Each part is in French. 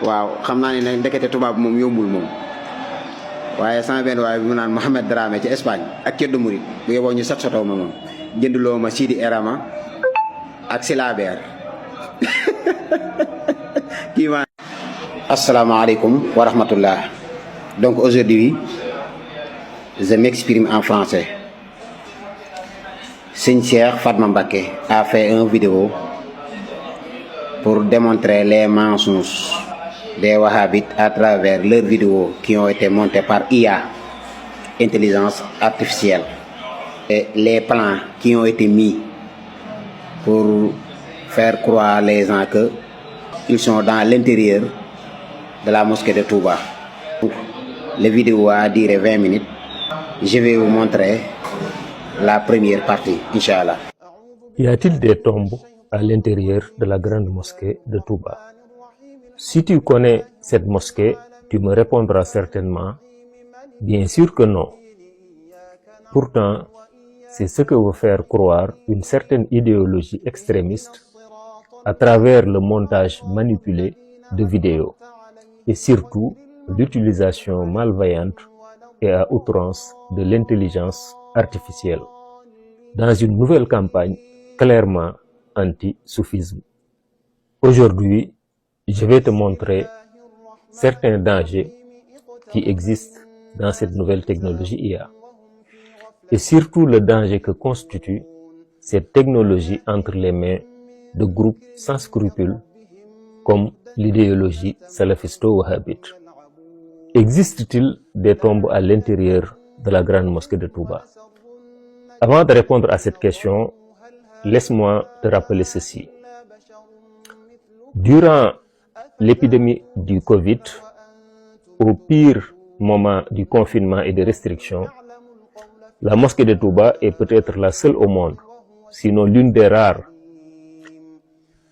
waaw xam naa ne nag ndekete tubaab moom yombul moom waaye sama benn waaye bi mu naan Mohamed Dramé ci Espagne ak Ceddo Murid bu yeboo ñu sotoo ma moom jënduloo ma Sidi Erama ak Silabeer kii ma. Asalaamaaleykum wa rahmatullah. Donc aujourd'hui je m'exprime en français. Sëñ Cheikh Fatma Mbacké a fait une vidéo pour démontrer les mensonges des wahhabites à travers leurs vidéos qui ont été montées par IA, intelligence artificielle, et les plans qui ont été mis pour faire croire les gens qu'ils sont dans l'intérieur de la mosquée de Touba. Donc, la vidéo a duré 20 minutes. Je vais vous montrer la première partie, Inch'Allah. Y a-t-il des tombes à l'intérieur de la grande mosquée de Touba? Si tu connais cette mosquée, tu me répondras certainement, bien sûr que non. Pourtant, c'est ce que veut faire croire une certaine idéologie extrémiste à travers le montage manipulé de vidéos et surtout l'utilisation malveillante et à outrance de l'intelligence artificielle dans une nouvelle campagne clairement anti-soufisme. Aujourd'hui, je vais te montrer certains dangers qui existent dans cette nouvelle technologie IA et surtout le danger que constitue cette technologie entre les mains de groupes sans scrupules comme l'idéologie salafisto-wahhabite. Existe-t-il des tombes à l'intérieur de la grande mosquée de Touba? Avant de répondre à cette question, laisse-moi te rappeler ceci. Durant l'épidémie du Covid, au pire moment du confinement et des restrictions, la mosquée de Touba est peut-être la seule au monde, sinon l'une des rares,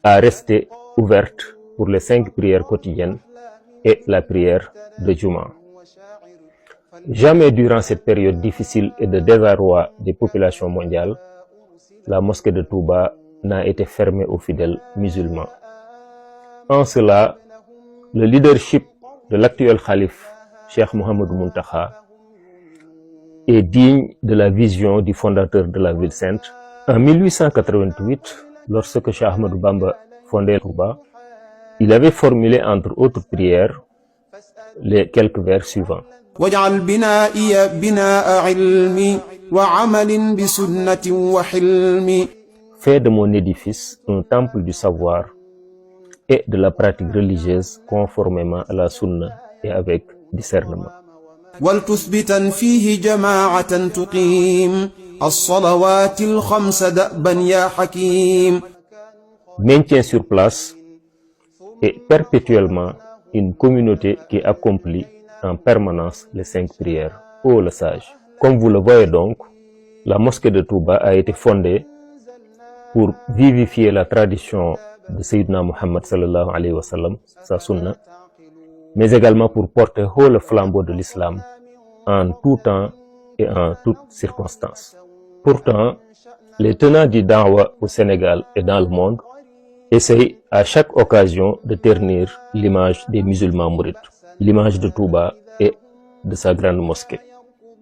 à rester ouverte pour les 5 prières quotidiennes et la prière de Juma. Jamais durant cette période difficile et de désarroi des populations mondiales, la mosquée de Touba n'a été fermée aux fidèles musulmans. En cela, le leadership de l'actuel calife, Cheikh Mohamed Muntaha, est digne de la vision du fondateur de la ville sainte. En 1888, lorsque Cheikh Ahmadou Bamba fondait Touba, il avait formulé entre autres prières les quelques vers suivants. واجعل بنائي بناء علم وعمل بسنة وحلم. Fais de mon édifice un temple du savoir et de la pratique religieuse conformément à la sunna et avec discernement. ولتثبتا فيه جماعة تقيم الصلوات الخمس دأبا يا حكيم. Maintient sur place et perpétuellement une communauté qui accomplit en permanence les 5 prières. Ô le sage. Comme vous le voyez donc, la mosquée de Touba a été fondée pour vivifier la tradition de Sayyidina Muhammad sallallahu alayhi wa sallam, sa sunna, mais également pour porter haut le flambeau de l'islam en tout temps et en toutes circonstances. Pourtant, les tenants du da'wa au Sénégal et dans le monde essayent à chaque occasion de ternir l'image des musulmans mourides, l'image de Touba et de sa grande mosquée,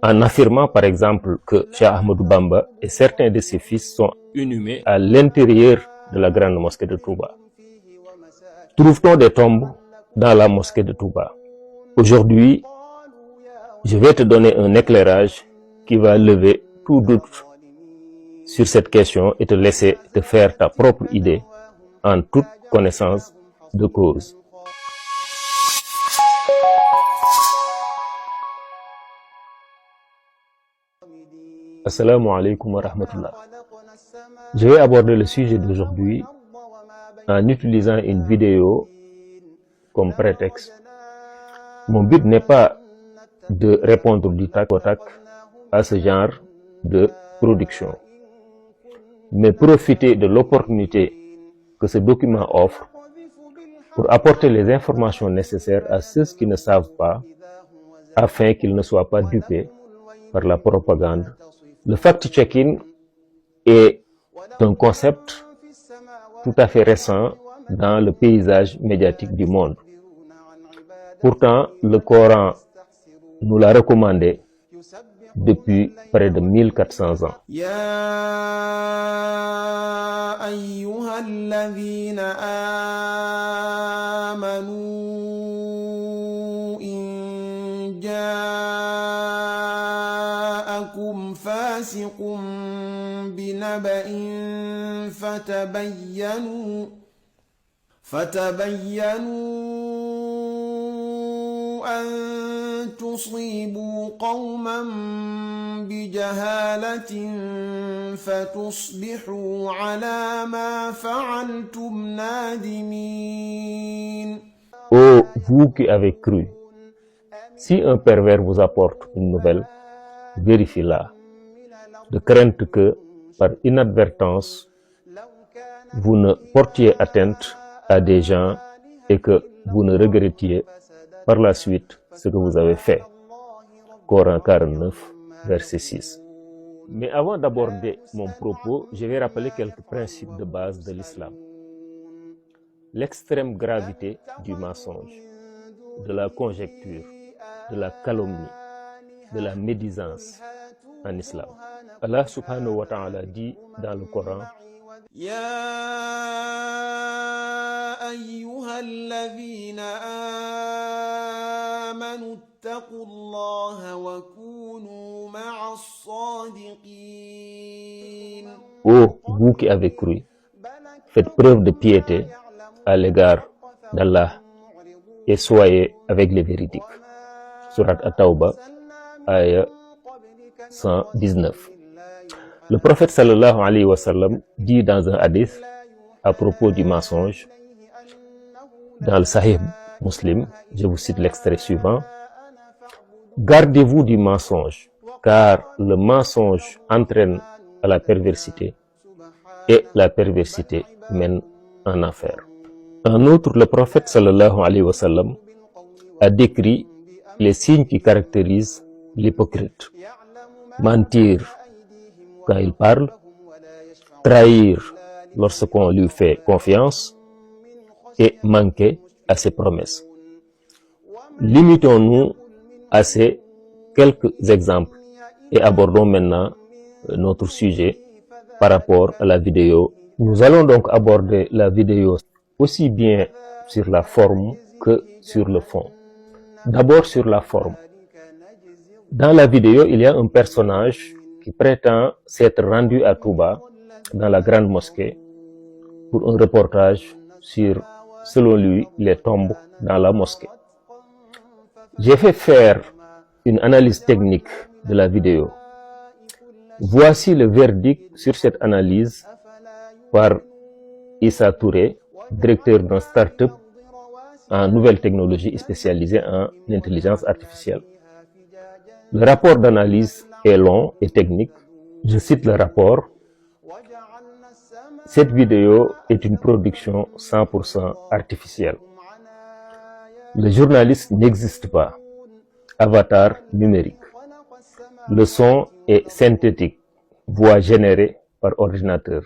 en affirmant par exemple que Cheikh Ahmadou Bamba et certains de ses fils sont inhumés à l'intérieur de la grande mosquée de Touba. Trouve-t-on des tombes dans la mosquée de Touba? Aujourd'hui, je vais te donner un éclairage qui va lever tout doute sur cette question et te laisser te faire ta propre idée en toute connaissance de cause. Assalamu alaikum wa rahmatullah. Je vais aborder le sujet d'aujourd'hui en utilisant une vidéo comme prétexte. Mon but n'est pas de répondre du tac au tac à ce genre de production, mais profiter de l'opportunité que ce document offre pour apporter les informations nécessaires à ceux qui ne savent pas, afin qu'ils ne soient pas dupés par la propagande. Le fact-checking est un concept tout à fait récent dans le paysage médiatique du monde. Pourtant, le Coran nous l'a recommandé depuis près de 1400 ans. يا أيها الذين آمنوا إن جاءكم فاسق بنبأ فتبينوا أن تصيبوا قوما بجهالة فتصبحوا على ما فعلتم نادمين. Ô vous qui avez cru, si un pervers vous apporte une nouvelle, vérifiez-la, de crainte que, par inadvertance, vous ne portiez atteinte à des gens et que vous ne regrettiez par la suite ce que vous avez fait. Coran 49, verset 6. Mais avant d'aborder mon propos, je vais rappeler quelques principes de base de l'islam. L'extrême gravité du mensonge, de la conjecture, de la calomnie, de la médisance en islam. Allah subhanahu wa ta'ala dit dans le Coran: يا أيها الذين آمنوا اتقوا الله وكونوا مع الصادقين. Ô vous qui avez cru, faites preuve de piété à l'égard d'Allah et soyez avec les véridiques. Surat At-Tawbah, ayah 119. Le prophète sallallahu alayhi wa sallam dit dans un hadith à propos du mensonge, dans le Sahih Muslim, je vous cite l'extrait suivant: gardez-vous du mensonge, car le mensonge entraîne à la perversité et la perversité mène en enfer. En outre, le prophète sallallahu alayhi wa sallam a décrit les signes qui caractérisent l'hypocrite: mentir quand il parle, trahir lorsqu'on lui fait confiance et manquer à ses promesses. Limitons-nous à ces quelques exemples et abordons maintenant notre sujet par rapport à la vidéo. Nous allons donc aborder la vidéo aussi bien sur la forme que sur le fond. D'abord sur la forme. Dans la vidéo, il y a un personnage qui prétend s'être rendu à Touba, dans la grande mosquée, pour un reportage sur, selon lui, les tombes dans la mosquée. J'ai fait faire une analyse technique de la vidéo. Voici le verdict sur cette analyse par Issa Touré, directeur d'un start-up en nouvelles technologies spécialisé en intelligence artificielle. Le rapport d'analyse est long et technique. Je cite le rapport: cette vidéo est une production 100% artificielle. Le journaliste n'existe pas. Avatar numérique. Le son est synthétique, voix générée par ordinateur.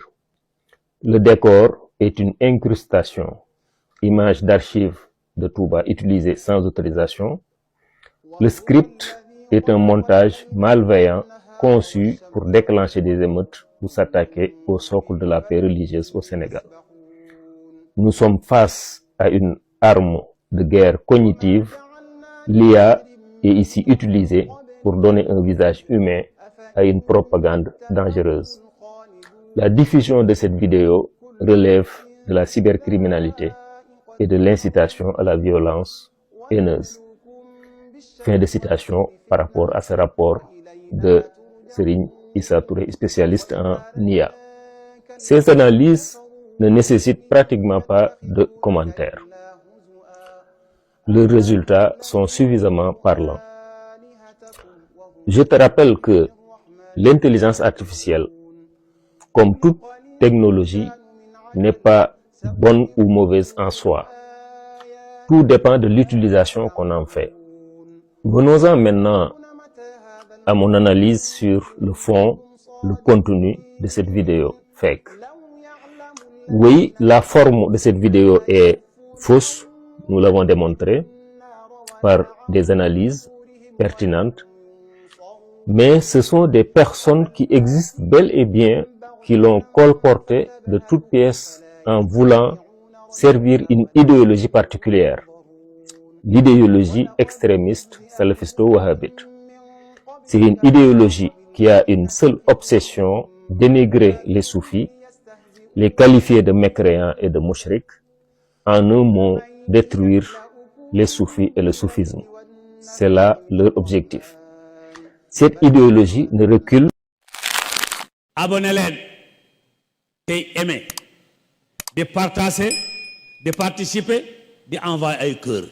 Le décor est une incrustation, image d'archives de Touba utilisée sans autorisation. Le script est un montage malveillant conçu pour déclencher des émeutes ou s'attaquer au socle de la paix religieuse au Sénégal. Nous sommes face à une arme de guerre cognitive. L'IA est ici utilisée pour donner un visage humain à une propagande dangereuse. La diffusion de cette vidéo relève de la cybercriminalité et de l'incitation à la violence haineuse. Fin de citation par rapport à ce rapport de Serigne Issa Touré, spécialiste en IA. Ces analyses ne nécessitent pratiquement pas de commentaires. Les résultats sont suffisamment parlants. Je te rappelle que l'intelligence artificielle, comme toute technologie, n'est pas bonne ou mauvaise en soi. Tout dépend de l'utilisation qu'on en fait. Venons-en maintenant à mon analyse sur le fond, le contenu de cette vidéo fake. Oui, la forme de cette vidéo est fausse, nous l'avons démontré. par des analyses pertinentes, mais ce sont des personnes qui existent bel et bien, qui l'ont colporté de toutes pièces en voulant servir une idéologie particulière, l'idéologie extrémiste salafisto-wahhabite. C'est une idéologie qui a une seule obsession: dénigrer les soufis, les qualifier de mécréants et de mouchriks, en un mot, détruire les soufis et le soufisme. C'est là leur objectif. Cette idéologie ne recule. Abonnez-les, aimez, de partager, de participer, d'envoyer un cœur.